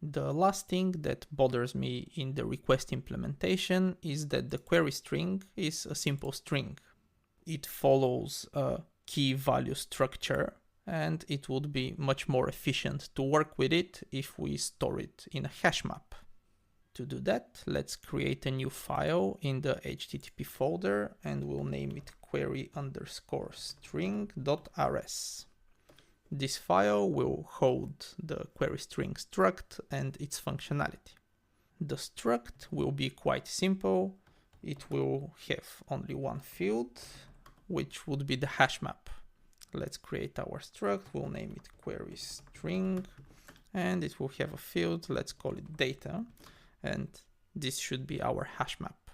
The last thing that bothers me in the request implementation is that the query string is a simple string. It follows a key value structure, and it would be much more efficient to work with it if we store it in a hash map. To do that, let's create a new file in the HTTP folder, and we'll name it query_string.rs. This file will hold the query string struct and its functionality. The struct will be quite simple. It will have only one field, which would be the hash map. Let's create our struct. We'll name it query string, and it will have a field. Let's call it data, and this should be our hash map.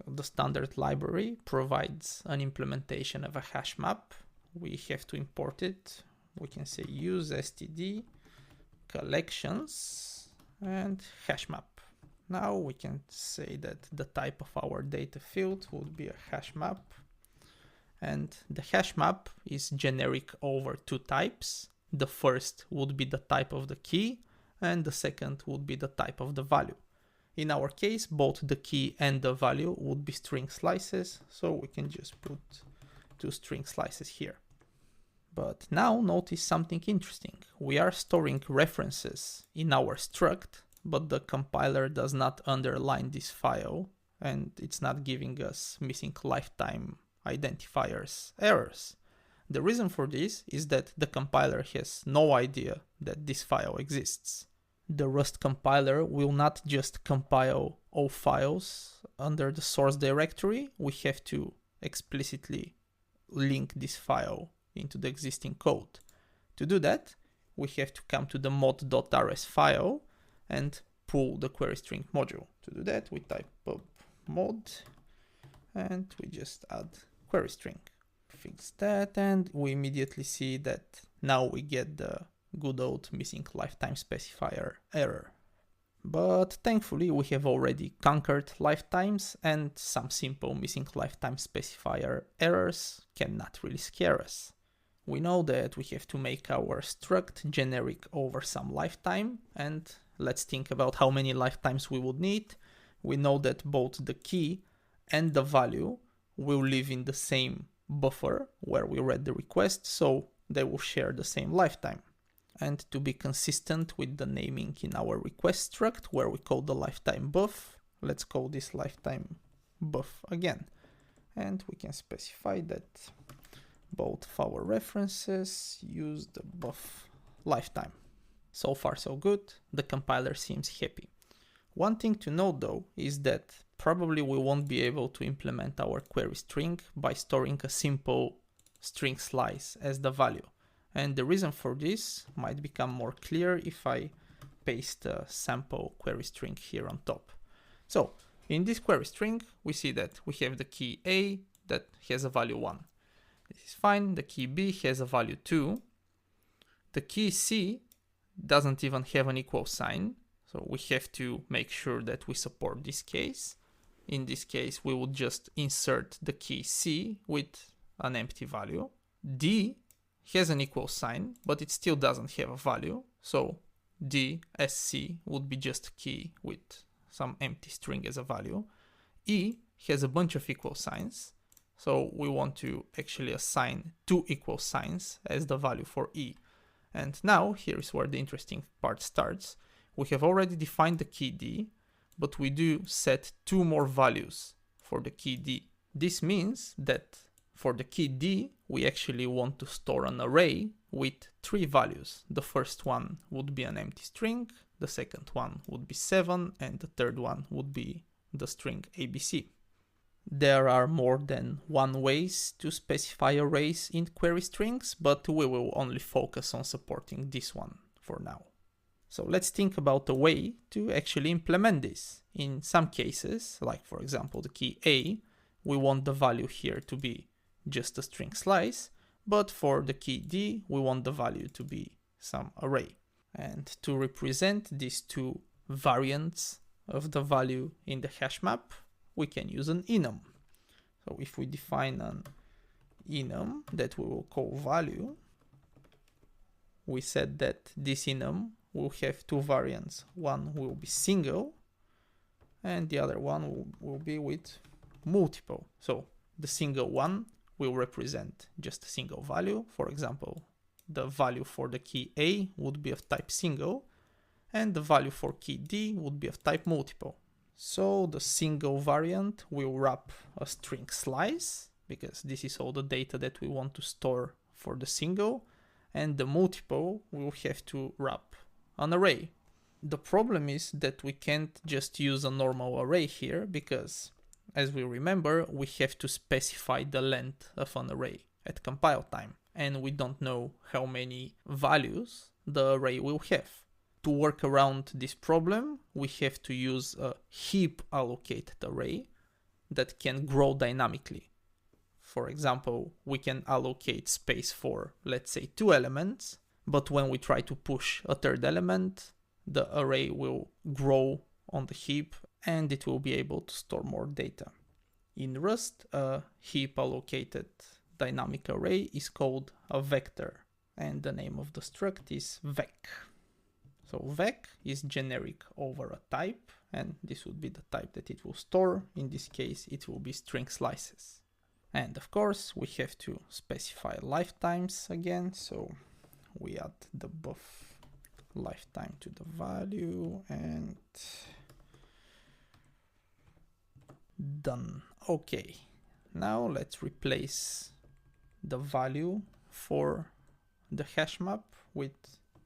The standard library provides an implementation of a hash map. We have to import it. We can say use std collections and hash map. Now we can say that the type of our data field would be a hash map, and the hash map is generic over two types. The first would be the type of the key, and the second would be the type of the value. In our case, both the key and the value would be string slices, so we can just put two string slices here. But now notice something interesting. We are storing references in our struct, but the compiler does not underline this file, and it's not giving us missing lifetime identifiers errors. The reason for this is that the compiler has no idea that this file exists. The Rust compiler will not just compile all files under the source directory. We have to explicitly link this file into the existing code. To do that, we have to come to the mod.rs file and pull the query string module. To do that, we type pub mod and we just add query string. Fix that, and we immediately see that now we get the good old missing lifetime specifier error. But thankfully we have already conquered lifetimes, and some simple missing lifetime specifier errors cannot really scare us. We know that we have to make our struct generic over some lifetime, and let's think about how many lifetimes we would need. We know that both the key and the value will live in the same buffer where we read the request, so they will share the same lifetime. And to be consistent with the naming in our request struct where we call the lifetime buff, let's call this lifetime buff again. And we can specify that both of our references use the buff lifetime. So far so good, the compiler seems happy. One thing to note though is that probably we won't be able to implement our query string by storing a simple string slice as the value. And the reason for this might become more clear if I paste a sample query string here on top. So in this query string, we see that we have the key A that has a value 1. This is fine. The key B has a value 2. The key C doesn't even have an equal sign, so we have to make sure that we support this case. In this case, we would just insert the key C with an empty value. D has an equal sign, but it still doesn't have a value, so DSC would be just a key with some empty string as a value. E has a bunch of equal signs, so we want to actually assign 2 equal signs as the value for E. And now here's where the interesting part starts. We have already defined the key D, but we do set 2 more values for the key D. This means that for the key D, we actually want to store an array with 3 values. The first one would be an empty string, the second one would be 7, and the third one would be the string ABC. There are more than one ways to specify arrays in query strings, but we will only focus on supporting this one for now. So let's think about a way to actually implement this. In some cases, like for example the key A, we want the value here to be just a string slice, but for the key D, we want the value to be some array. And to represent these 2 variants of the value in the hash map, we can use an enum. So if we define an enum that we will call value, we said that this enum we'll have two variants. One will be single and the other one will be with multiple. So the single one will represent just a single value. For example, the value for the key A would be of type single, and the value for key D would be of type multiple. So the single variant will wrap a string slice, because this is all the data that we want to store for the single, and the multiple will have to wrap an array. The problem is that we can't just use a normal array here, because as we remember, we have to specify the length of an array at compile time, and we don't know how many values the array will have. To work around this problem, we have to use a heap allocated array that can grow dynamically. For example, we can allocate space for, let's say, 2 elements, but when we try to push a third element, the array will grow on the heap and it will be able to store more data. In Rust, a heap allocated dynamic array is called a vector, and the name of the struct is vec. So vec is generic over a type, and this would be the type that it will store. In this case, it will be string slices. And of course, we have to specify lifetimes again. So we add the buff lifetime to the value and done. Okay, now let's replace the value for the hash map with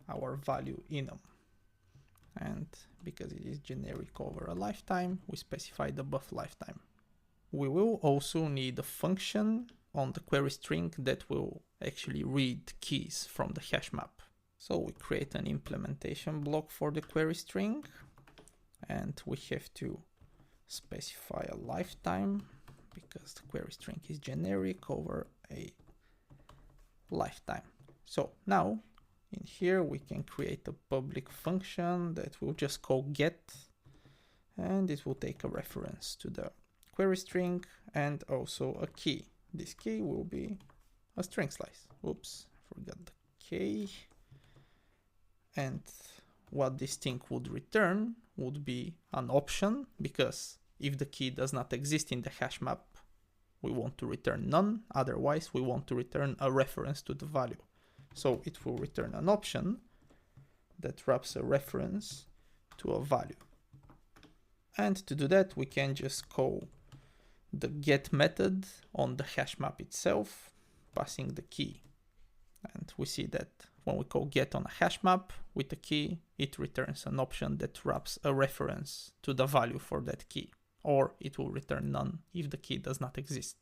our value enum. And because it is generic over a lifetime, we specify the buff lifetime. We will also need a function on the query string that will actually read keys from the hash map. So we create an implementation block for the query string, and we have to specify a lifetime because the query string is generic over a lifetime. So now in here we can create a public function that will just call get, and it will take a reference to the query string and also a key. This key will be a string slice. Oops, forgot the K. And what this thing would return would be an option, because if the key does not exist in the hash map, we want to return none. Otherwise, we want to return a reference to the value. So it will return an option that wraps a reference to a value. And to do that, we can just call the get method on the hash map itself, passing the key. And we see that when we call get on a hash map with a key, it returns an option that wraps a reference to the value for that key, or it will return none if the key does not exist.